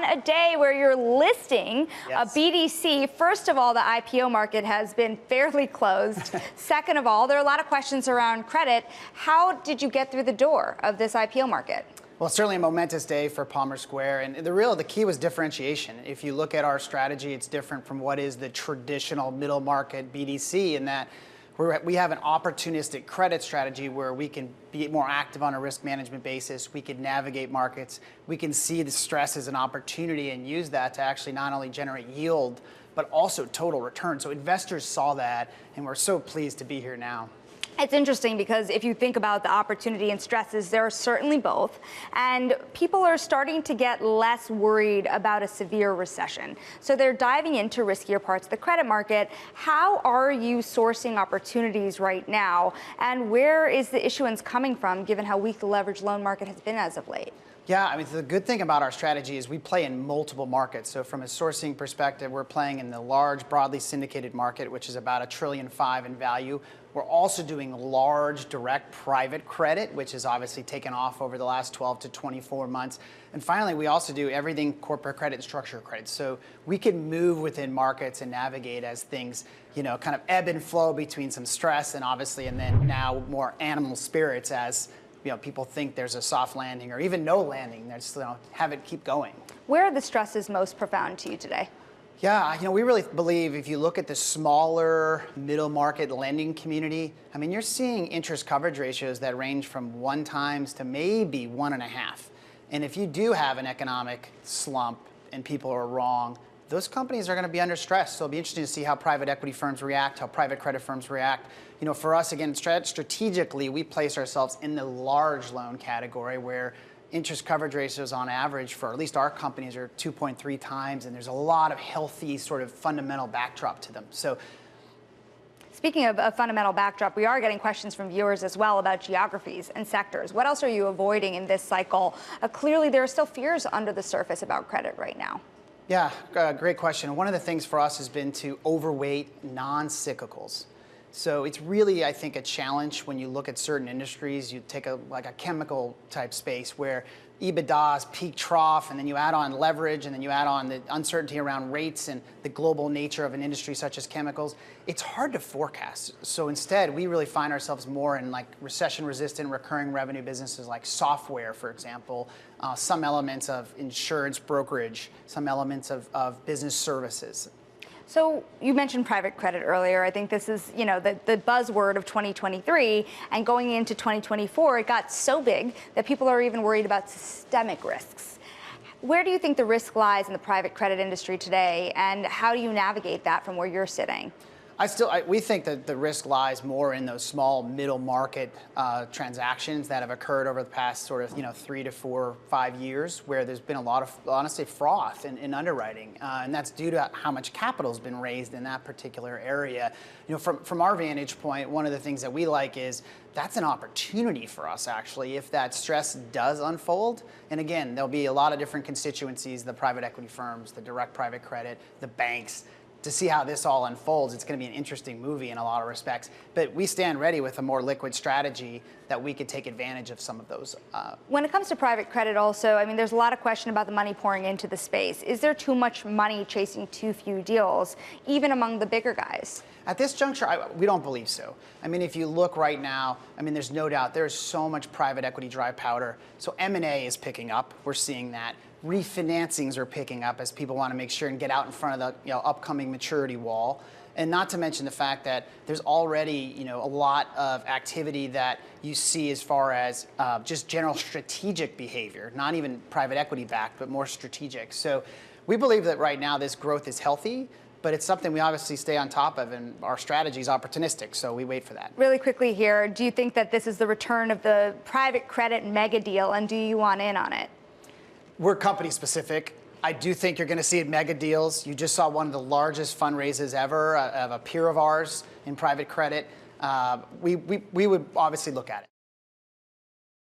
on a day where you're listing a BDC. First of all, the IPO market has been fairly closed. Second of all, there are a lot of questions around credit. How did you get through the door of this IPO market? Well, certainly a momentous day for Palmer Square, and the key was differentiation. If you look at our strategy, it's different from what is the traditional middle market BDC in that we have an opportunistic credit strategy where we can be more active on a risk management basis. We can navigate markets. We can see the stress as an opportunity and use that to actually not only generate yield, but also total return. So investors saw that, and we're so pleased to be here now. It's interesting because if you think about the opportunity and stresses, there are certainly both. And people are starting to get less worried about a severe recession. So they're diving into riskier parts of the credit market. How are you sourcing opportunities right now? And where is the issuance coming from, given how weak the leveraged loan market has been as of late? Yeah, I mean, the good thing about our strategy is we play in multiple markets. So from a sourcing perspective, we're playing in the large, broadly syndicated market, which is about $1.5 trillion in value. We're also doing large direct private credit, which has obviously taken off over the last 12 to 24 months. And finally, we also do everything corporate credit and structured credit. So we can move within markets and navigate as things, kind of ebb and flow between some stress and then now more animal spirits as people think there's a soft landing or even no landing. There's, have it keep going. Where are the stresses most profound to you today? Yeah, we really believe if you look at the smaller middle market lending community, I mean, you're seeing interest coverage ratios that range from 1 times to maybe 1.5. And if you do have an economic slump and people are wrong, those companies are going to be under stress. So it'll be interesting to see how private equity firms react, how private credit firms react. For us, again, strategically, we place ourselves in the large loan category where interest coverage ratios on average for at least our companies are 2.3 times, and there's a lot of healthy sort of fundamental backdrop to them. So, speaking of a fundamental backdrop, we are getting questions from viewers as well about geographies and sectors. What else are you avoiding in this cycle? Clearly, there are still fears under the surface about credit right now. Yeah, great question. One of the things for us has been to overweight non-cyclicals. So it's really, I think, a challenge when you look at certain industries. You take a chemical type space where EBITDA is peak trough, and then you add on leverage, and then you add on the uncertainty around rates and the global nature of an industry such as chemicals. It's hard to forecast. So instead, we really find ourselves more in recession-resistant recurring revenue businesses like software, for example, some elements of insurance brokerage, some elements of business services. So you mentioned private credit earlier. I think this is, the buzzword of 2023, and going into 2024, it got so big that people are even worried about systemic risks. Where do you think the risk lies in the private credit industry today, and how do you navigate that from where you're sitting? We think that the risk lies more in those small middle market transactions that have occurred over the past sort of 3 to 4, 5 years, where there's been a lot of, honestly, froth in underwriting, and that's due to how much capital has been raised in that particular area. From our vantage point, one of the things that we like is that's an opportunity for us, actually, if that stress does unfold. And again, there'll be a lot of different constituencies: the private equity firms, the direct private credit, the banks. To see how this all unfolds, it's going to be an interesting movie in a lot of respects. But we stand ready with a more liquid strategy that we could take advantage of some of those. When it comes to private credit also, I mean, there's a lot of question about the money pouring into the space. Is there too much money chasing too few deals, even among the bigger guys? At this juncture, we don't believe so. I mean, if you look right now, I mean, there's no doubt there's so much private equity dry powder. So M&A is picking up. We're seeing that. Refinancings are picking up as people want to make sure and get out in front of the upcoming maturity wall. And not to mention the fact that there's already a lot of activity that you see as far as just general strategic behavior, not even private equity backed, but more strategic. So we believe that right now this growth is healthy, but it's something we obviously stay on top of, and our strategy is opportunistic, so we wait for that. Really quickly here, do you think that this is the return of the private credit mega deal, and do you want in on it? We're company specific. I do think you're going to see mega deals. You just saw one of the largest fundraisers ever of a peer of ours in private credit. We would obviously look at it.